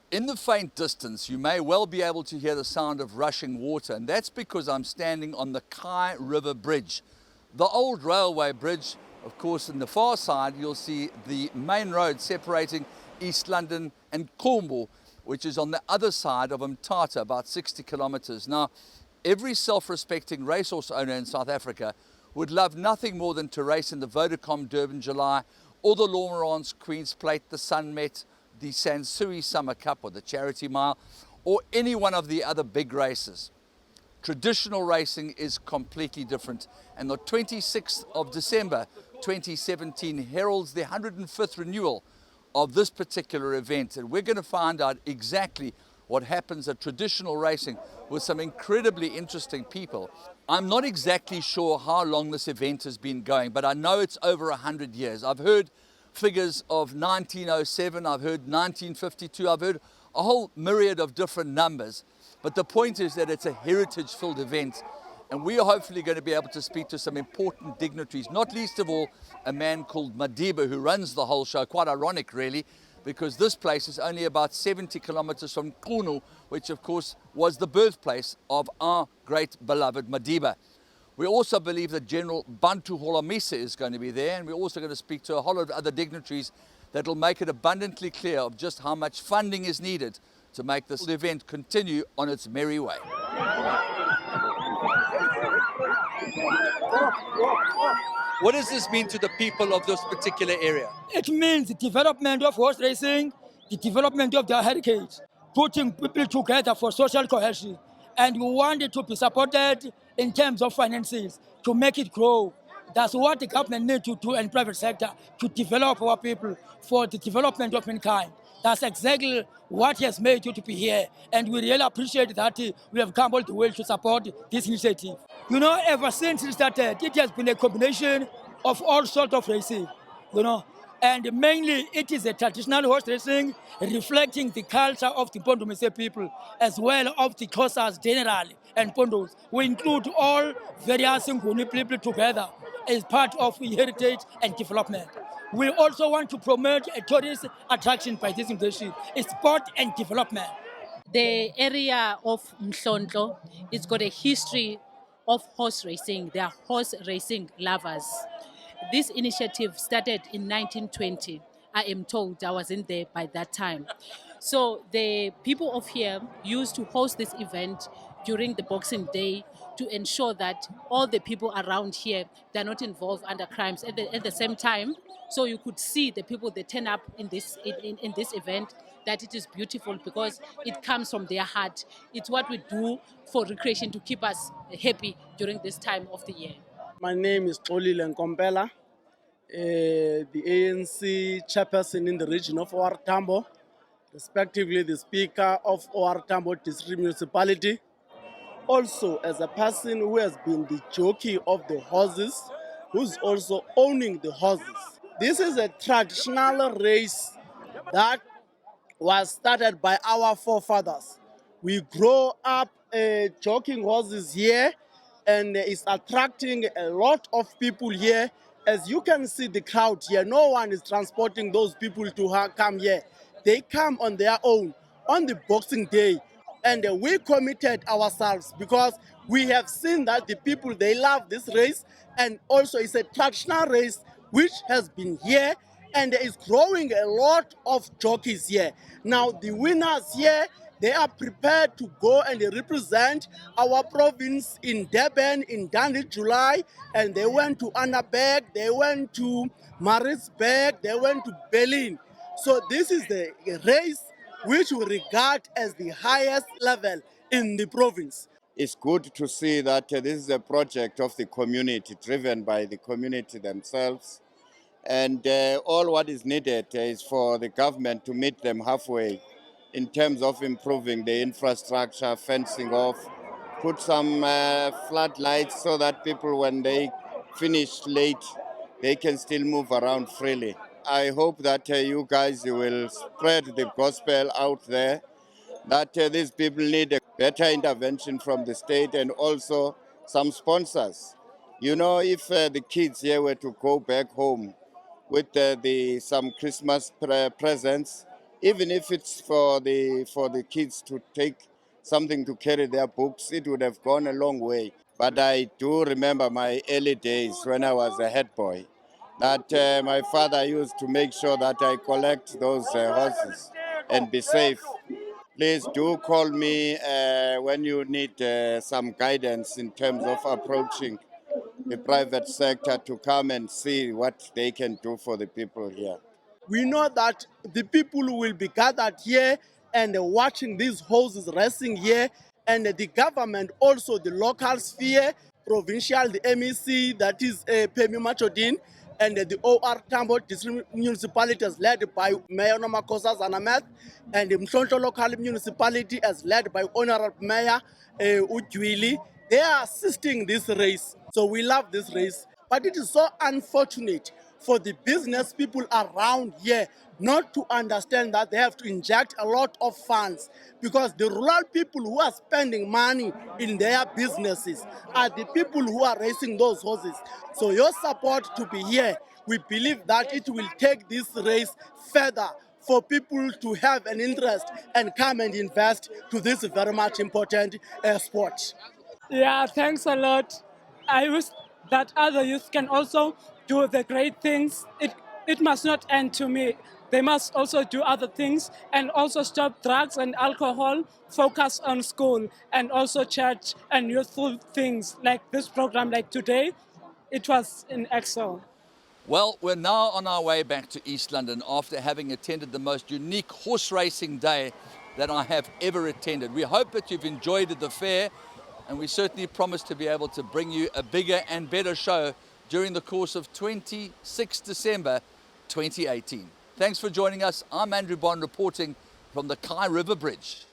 In the faint distance, you may well be able to hear the sound of rushing water, and that's because I'm standing on the Kai River Bridge. The old railway bridge, of course, in the far side, you'll see the main road separating East London and Qumbu, which is on the other side of Mthatha, about 60 kilometers. Now, every self-respecting racehorse owner in South Africa would love nothing more than to race in the Vodacom Durban July, or the Lormarans Queen's Plate, the Sunmet, the Sansui Summer Cup or the Charity Mile, or any one of the other big races. Traditional racing is completely different, and the 26th of December 2017 heralds the 105th renewal of this particular event, and we're going to find out exactly what happens at traditional racing with some incredibly interesting people. I'm not exactly sure how long this event has been going, but I know it's over 100 years. I've heard figures of 1907, I've heard 1952, I've heard a whole myriad of different numbers. But the point is that it's a heritage-filled event, and we are hopefully going to be able to speak to some important dignitaries, not least of all a man called Madiba, who runs the whole show. Quite ironic, really, because this place is only about 70 kilometers from Qumbu, which of course was the birthplace of our great beloved Madiba. We also believe that General Bantu Holomisa is going to be there, and we're also going to speak to a whole lot of other dignitaries that will make it abundantly clear of just how much funding is needed to make this event continue on its merry way. What does this mean to the people of this particular area? It means the development of horse racing, the development of their heritage, putting people together for social cohesion. And we want it to be supported in terms of finances to make it grow. That's what the government needs to do and private sector to develop our people for the development of mankind. That's exactly what has made you to be here. And we really appreciate that we have come all the way to support this initiative. You know, ever since it started, it has been a combination of all sorts of racing, and mainly it is a traditional horse racing reflecting the culture of the Pondomise people as well of the Xhosas generally and Pondos. We include all various Nguni people together as part of heritage and development. We also want to promote a tourist attraction by this initiative, sport and development. The area of Mhlonhlo, it's got a history of horse racing. They are horse racing lovers. This initiative started in 1920. I am told I wasn't there by that time. So the people of here used to host this event during the Boxing Day to ensure that all the people around here, they're not involved under crimes at the same time. So you could see the people that turn up in this event, that it is beautiful because it comes from their heart. It's what we do for recreation to keep us happy during this time of the year. My name is Xolile Nkompela, the ANC chairperson in the region of OR Tambo, respectively the Speaker of OR Tambo District Municipality. Also, as a person who has been the jockey of the horses, who's also owning the horses. This is a traditional race that was started by our forefathers. We grow up jockeying horses here, and it's attracting a lot of people here. As you can see the crowd here, no one is transporting those people to come here. They come on their own on the Boxing Day. And we committed ourselves because we have seen that the people, they love this race. And also it's a traditional race which has been here and is growing a lot of jockeys here. Now the winners here, they are prepared to go and represent our province in Durban in Dundee, July, and they went to Annaberg, they went to Maritzburg, they went to Berlin. So this is the race which we regard as the highest level in the province. It's good to see that this is a project of the community, driven by the community themselves. And all what is needed is for the government to meet them halfway in terms of improving the infrastructure, fencing off, put some floodlights so that people, when they finish late, they can still move around freely. I hope that you guys will spread the gospel out there, that these people need a better intervention from the state and also some sponsors. You know, if the kids here were to go back home with some Christmas presents, Even if it's for the kids to take something to carry their books, it would have gone a long way. But I do remember my early days when I was a head boy, that my father used to make sure that I collect those horses and be safe. Please do call me when you need some guidance in terms of approaching the private sector to come and see what they can do for the people here. We know that the people who will be gathered here and watching these horses racing here, and the government also, the local sphere, provincial, the MEC, that is Pemi Machodin, and the OR Tambo district municipalities led by Mayor Nomakosa Zanamet, and the Mhlonto local municipality as led by Honorable Mayor Ujwili. They are assisting this race. So we love this race. But it is so unfortunate for the business people around here not to understand that they have to inject a lot of funds, because the rural people who are spending money in their businesses are the people who are racing those horses. So your support to be here, we believe that it will take this race further for people to have an interest and come and invest to this very much important sport. Yeah, thanks a lot. I wish that other youth can also do the great things. It must not end to me. They must also do other things and also stop drugs and alcohol, focus on school and also church and youthful things like this program like today. It was in Excel. Well, we're now on our way back to East London after having attended the most unique horse racing day that I have ever attended. We hope that you've enjoyed the fair, and we certainly promise to be able to bring you a bigger and better show during the course of 26 December 2018. Thanks for joining us. I'm Andrew Bond reporting from the Kai River Bridge.